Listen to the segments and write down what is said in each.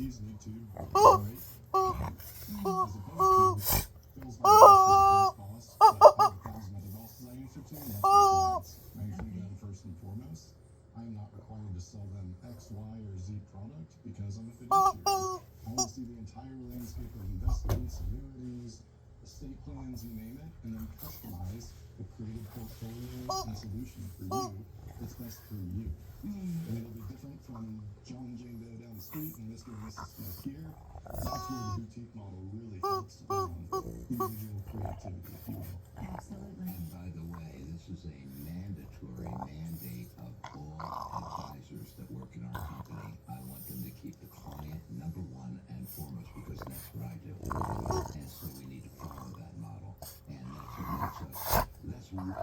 these need to operate as opposed to Phil's not boss, but other bosses I answer to, and that's my clients. I answer to them first and foremost. I am not required to sell them X, Y, or Z product because I'm a fiduciary. I want to see the entire landscape of investments, annuities, estate plans, you name it, and then customize the creative portfolio and solution for you that's best for you. And it'll be different from John and Jane Doe down the street and Mr. and Mrs. Smith here. That's where the boutique model really helps individual creativity, if you will. Absolutely. And by the way, this is a mandatory mandate of all advisors that work in our company. I want them to keep the client number one and foremost because that's what I do. And so we need to follow that model. And that's what makes us, that's one of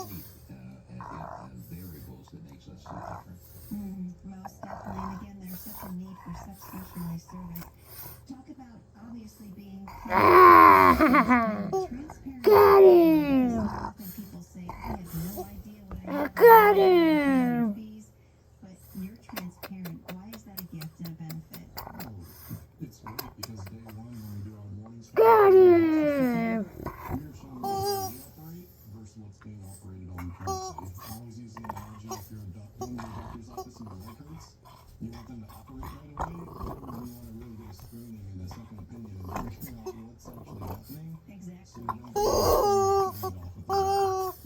many variables that makes us so different. Most definitely. And again, there's such a need for such specialized service. Talk about obviously being transparent. Got him. Often people say, I have no idea what I have. Got him. Fees, but you're transparent. Why is that a gift and a benefit? Oh, it's great because day one when we do our mornings, Got him. we are showing how we operate versus what's being operated on currently. I always use the analogy if you're in your doctor's office and your leg hurts, you want them to operate right away, or you want to really get a screening and a second opinion and figure out what's actually happening. Exactly. So you don't get off of it.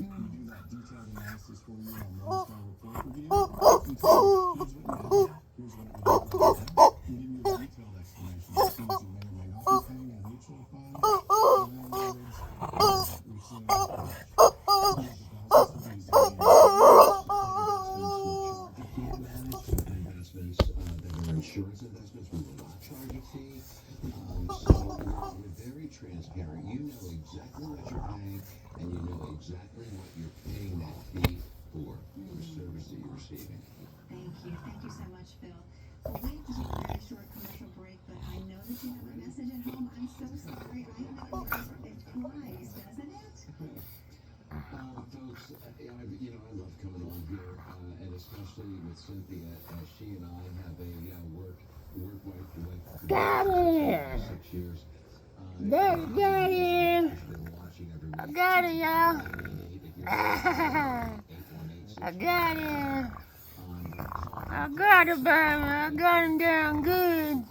We do that detailed analysis for you on Morningstar report review. And tell you, here's what you have, here's what it would look like. And give you a detailed explanation of things you may or may not be paying in a mutual fund. And then there's we've seen thousands of these Investments that are insurance investments, we will not charge a fee. So we're very transparent. You know exactly what you're paying, and you know exactly what you're paying that fee for the service that you're receiving. Thank you. Thank you so much, Phil. Well, we have to take a very short commercial break, but I know that you have a message at home. I'm so sorry. I know it flies, doesn't it? Folks, I love coming on here, and especially with Cynthia, she and I have a work-wife Got him. 6 years. Got him. I got it, y'all. I got him. I got it, baby. I got him down good.